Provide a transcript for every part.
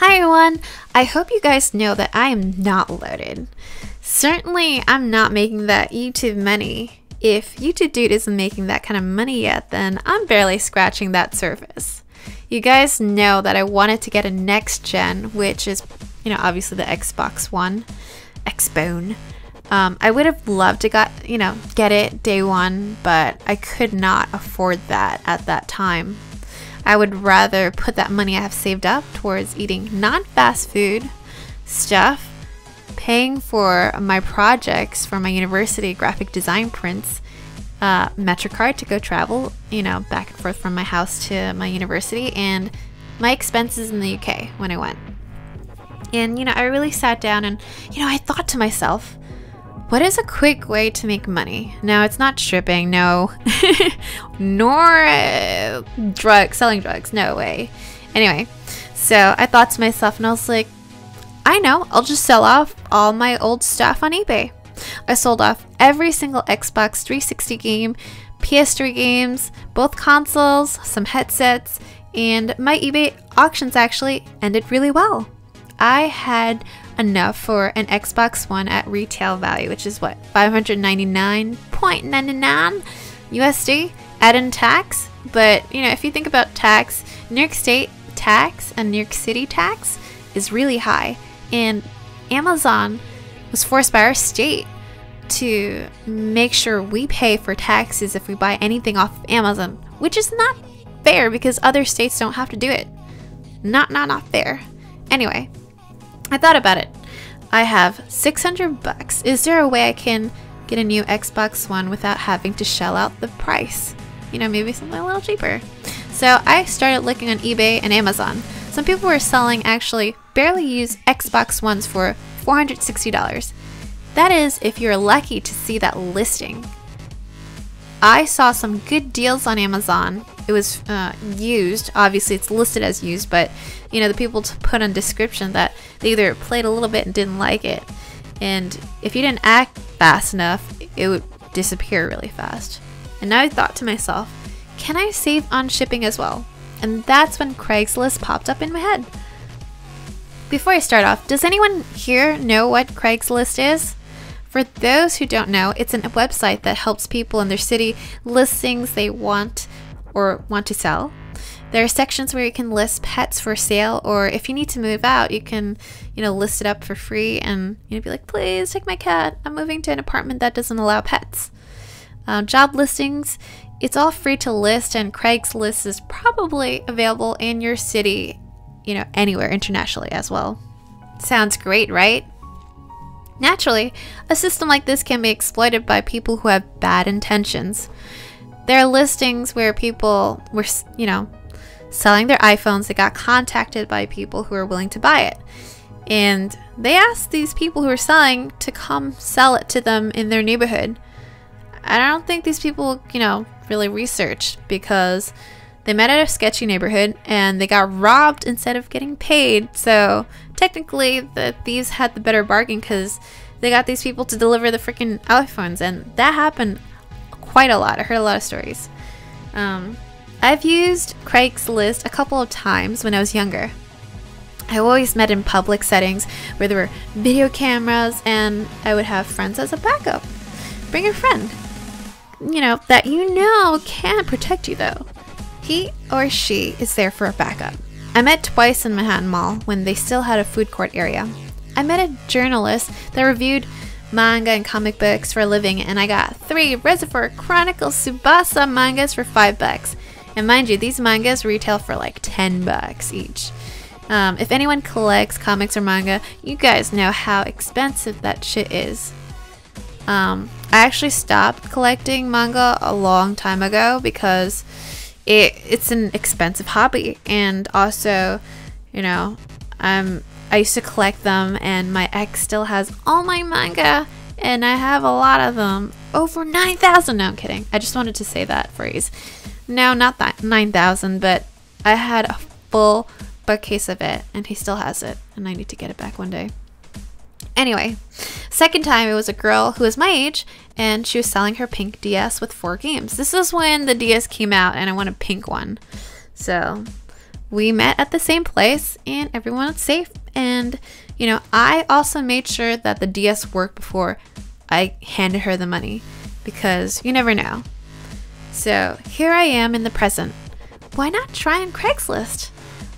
Hi everyone! I hope you guys know that I am not loaded. Certainly, I'm not making that YouTube money. If YouTube Dude isn't making that kind of money yet, then I'm barely scratching that surface. You guys know that I wanted to get a next gen, which is, obviously the Xbox One, Xbone. I would have loved to get it day one, but I could not afford that at that time. I would rather put that money I have saved up towards eating non-fast food stuff, paying for my projects for my university graphic design prints, MetroCard to go travel, back and forth from my house to my university, and my expenses in the UK when I went. And, I really sat down and, I thought to myself, what is a quick way to make money? Now, it's not stripping, no. Nor selling drugs, no way. Anyway, so I thought to myself and I was like, I know, I'll just sell off all my old stuff on eBay. I sold off every single Xbox 360 game, PS3 games, both consoles, some headsets, and my eBay auctions actually ended really well. I had enough for an Xbox One at retail value, which is what, $599.99 USD, add in tax. But if you think about tax, New York State tax and New York City tax is really high, and Amazon was forced by our state to make sure we pay for taxes if we buy anything off of Amazon, which is not fair because other states don't have to do it. Not fair. Anyway, I thought about it. I have 600 bucks. Is there a way I can get a new Xbox One without having to shell out the price? Maybe something a little cheaper. So I started looking on eBay and Amazon. Some people were selling actually barely used Xbox Ones for $460. That is if you're lucky to see that listing. I saw some good deals on Amazon. It was used. Obviously, it's listed as used, but the people put on description that they either played a little bit and didn't like it, and if you didn't act fast enough, it would disappear really fast. And now I thought to myself, can I save on shipping as well? And that's when Craigslist popped up in my head. Before I start off, does anyone here know what Craigslist is? For those who don't know, it's a website that helps people in their city list things they want or want to sell. There are sections where you can list pets for sale, or if you need to move out, you can, list it up for free and be like, please take my cat. I'm moving to an apartment that doesn't allow pets. Job listings, it's all free to list, and Craigslist is probably available in your city, anywhere internationally as well. Sounds great, right? Naturally, a system like this can be exploited by people who have bad intentions. There are listings where people were, selling their iPhones. They got contacted by people who are willing to buy it. And they asked these people who are selling to come sell it to them in their neighborhood. I don't think these people, really researched, because they met at a sketchy neighborhood and they got robbed instead of getting paid. So technically the thieves had the better bargain because they got these people to deliver the freaking iPhones, and that happened quite a lot. I heard a lot of stories. I've used Craigslist a couple of times when I was younger. I always met in public settings where there were video cameras, and I would have friends as a backup. Bring a friend, that can protect you though. He or she is there for a backup. I met twice in Manhattan Mall when they still had a food court area. I met a journalist that reviewed manga and comic books for a living, and I got 3 Reservoir Chronicles Tsubasa mangas for $5. And mind you, these mangas retail for like $10 each. If anyone collects comics or manga, you guys know how expensive that shit is. I actually stopped collecting manga a long time ago because it's an expensive hobby, and also, I used to collect them, and my ex still has all my manga, and I have a lot of them. Over 9,000. No, I'm kidding. I just wanted to say that phrase. No, not that 9,000, but I had a full bookcase of it, and he still has it, and I need to get it back one day. Anyway, second time it was a girl who was my age, and she was selling her pink DS with 4 games. This is when the DS came out and I want a pink one. So we met at the same place and everyone was safe. And, you know, I also made sure that the DS worked before I handed her the money, because you never know. So here I am in the present. Why not try on Craigslist?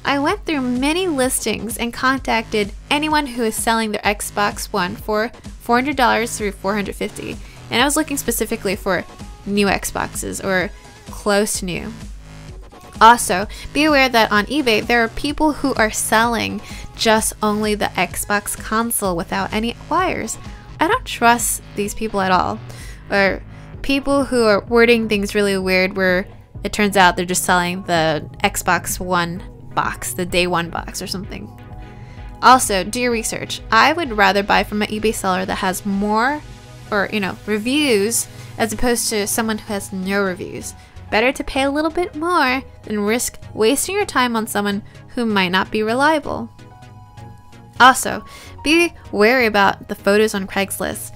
I went through many listings and contacted anyone who is selling their Xbox One for $400 through $450. And I was looking specifically for new Xboxes or close to new. Also, be aware that on eBay, there are people who are selling just only the Xbox console without any wires. I don't trust these people at all. Or people who are wording things really weird where it turns out they're just selling the Xbox One box, the day one box or something. Also, do your research. I would rather buy from an eBay seller that has more, or reviews, as opposed to someone who has no reviews. Better to pay a little bit more than risk wasting your time on someone who might not be reliable. Also, be wary about the photos on Craigslist.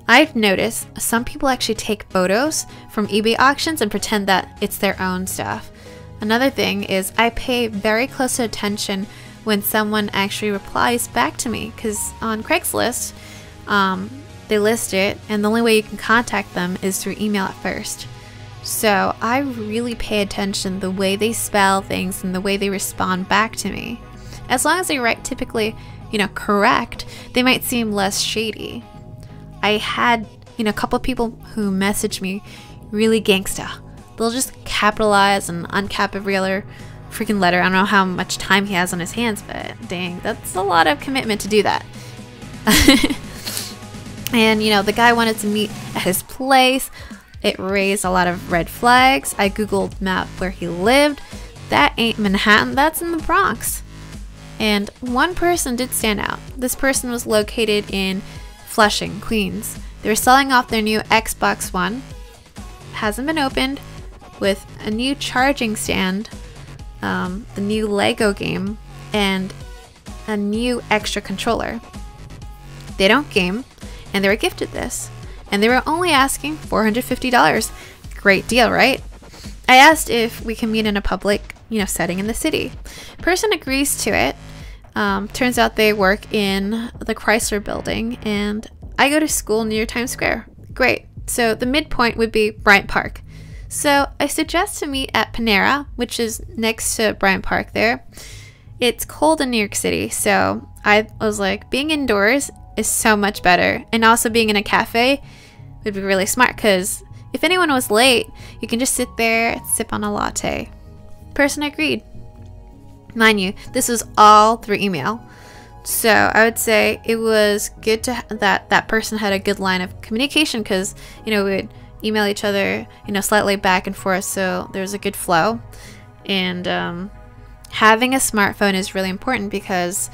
I've noticed some people actually take photos from eBay auctions and pretend that it's their own stuff. Another thing is I pay very close attention when someone actually replies back to me, because on Craigslist, they list it, and the only way you can contact them is through email at first. So I really pay attention the way they spell things and the way they respond back to me. As long as they write typically, correct, they might seem less shady. I had, a couple people who messaged me really gangsta. They'll just capitalize and uncap every other freaking letter. I don't know how much time he has on his hands, but dang, that's a lot of commitment to do that. And, the guy wanted to meet at his place. It raised a lot of red flags. I Googled map where he lived. That ain't Manhattan, that's in the Bronx. And one person did stand out. This person was located in Flushing, Queens. They were selling off their new Xbox One. Hasn't been opened, with a new charging stand, the new Lego game, and a new extra controller. They don't game, and they were gifted this. And they were only asking $450. Great deal, right? I asked if we can meet in a public, setting in the city. Person agrees to it. Turns out they work in the Chrysler building, and I go to school near Times Square. Great. So the midpoint would be Bryant Park. So I suggest to meet at Panera, which is next to Bryant Park there. It's cold in New York City, so I was like, being indoors is so much better. And also being in a cafe would be really smart, because if anyone was late, you can just sit there, sip on a latte. Person agreed. Mind you, this was all through email. So I would say it was good that person had a good line of communication, because, we would email each other, slightly back and forth, so there's a good flow. And having a smartphone is really important, because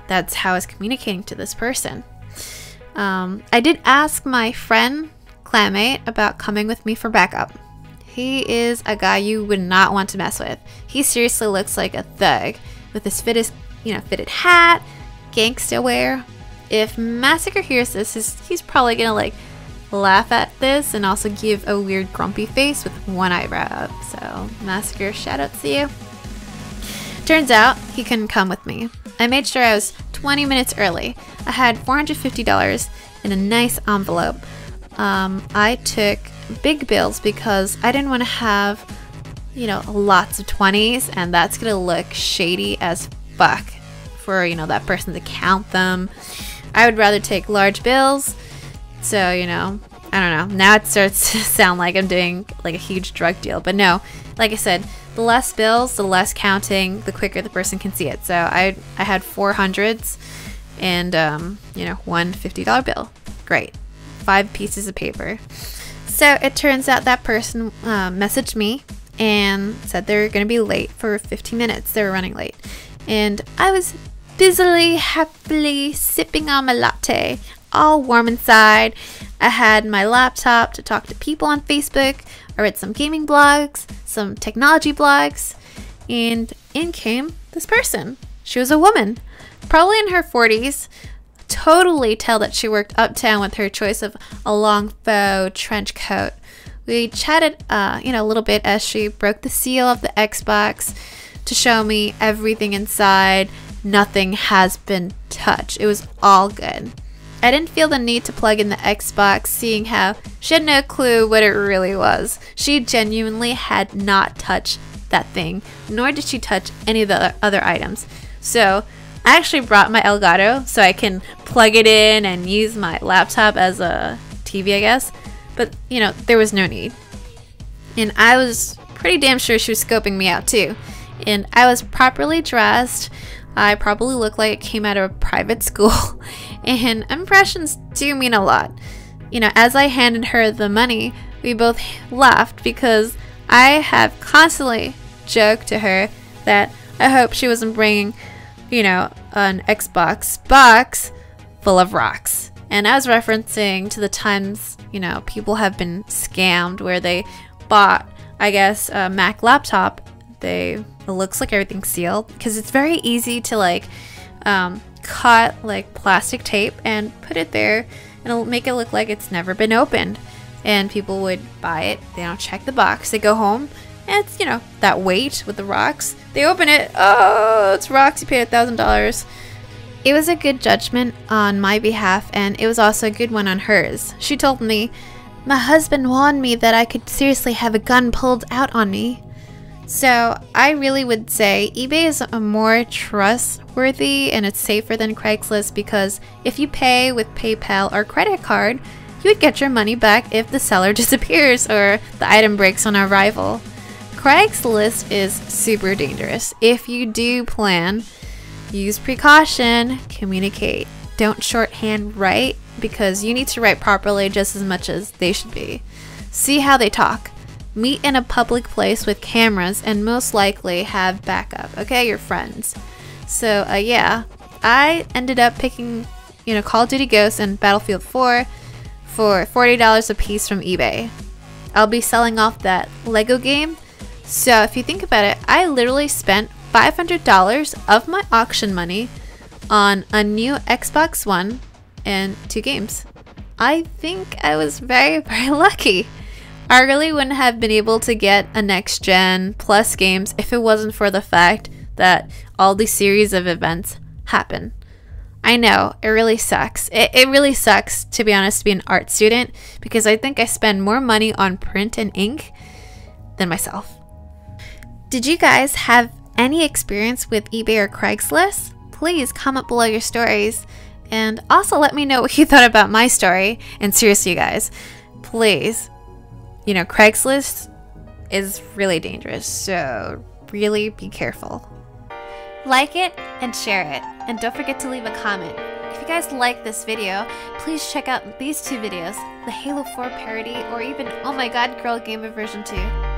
that's how I was communicating to this person. I did ask my friend Clammate about coming with me for backup. He is a guy you would not want to mess with. He seriously looks like a thug with his fitted hat, gangsta wear. If Massacre hears this, he's probably gonna laugh at this and also give a weird grumpy face with one eyebrow up. So Massacre, shout out to you. Turns out he couldn't come with me. I made sure I was 20 minutes early. I had $450 in a nice envelope. I took big bills because I didn't want to have, lots of 20s, and that's gonna look shady as fuck for, that person to count them. I would rather take large bills. So, I don't know. Now it starts to sound like I'm doing a huge drug deal, but no. Like I said, the less bills, the less counting, the quicker the person can see it. So I had 400s and one $50 bill. Great. 5 pieces of paper. So it turns out that person messaged me and said they were going to be late for 15 minutes. They were running late. And I was busily, happily sipping on my latte, all warm inside. I had my laptop to talk to people on Facebook. I read some gaming blogs, some technology blogs, and in came this person. She was a woman, probably in her 40s. Totally tell that she worked uptown with her choice of a long faux trench coat. We chatted, a little bit as she broke the seal of the Xbox, to show me everything inside. Nothing has been touched. It was all good. I didn't feel the need to plug in the Xbox, seeing how she had no clue what it really was. She genuinely had not touched that thing, nor did she touch any of the other items. So I actually brought my Elgato so I can plug it in and use my laptop as a TV, I guess. But, you know, there was no need. And I was pretty damn sure she was scoping me out too. And I was properly dressed. I probably looked like I came out of a private school. And impressions do mean a lot. You know, as I handed her the money, we both laughed because I have constantly joked to her that I hope she wasn't bringing, you know, an Xbox box full of rocks. And I was referencing to the times, you know, people have been scammed where they bought, I guess, a Mac laptop. It looks like everything's sealed because it's very easy to like cut like plastic tape and put it there, and it'll make it look like it's never been opened. And people would buy it, they don't check the box, they go home, and it's, you know, that weight with the rocks. They open it, oh, it's rocks, you paid $1,000. It was a good judgment on my behalf, and it was also a good one on hers. She told me, "My husband warned me that I could seriously have a gun pulled out on me." So I really would say eBay is a more trustworthy and it's safer than Craigslist, because if you pay with PayPal or credit card, you would get your money back if the seller disappears or the item breaks on arrival. Craigslist is super dangerous. If you do plan, use precaution, communicate. Don't shorthand write, because you need to write properly just as much as they should be. See how they talk. Meet in a public place with cameras and most likely have backup, okay, your friends. So yeah, I ended up picking, you know, Call of Duty Ghosts and Battlefield 4 for $40 a piece from eBay. I'll be selling off that Lego game. So if you think about it, I literally spent $500 of my auction money on a new Xbox One and 2 games. I think I was very, very lucky. I really wouldn't have been able to get a next gen plus games if it wasn't for the fact that all these series of events happen. I know, it really sucks. It really sucks, to be honest, to be an art student, because I think I spend more money on print and ink than myself. Did you guys have any experience with eBay or Craigslist? Please comment below your stories, and also let me know what you thought about my story. And seriously, you guys, please, you know, Craigslist is really dangerous, so really be careful. Like it and share it, and don't forget to leave a comment. If you guys like this video, please check out these 2 videos, the Halo 4 parody, or even Oh My God Girl Gamer version 2.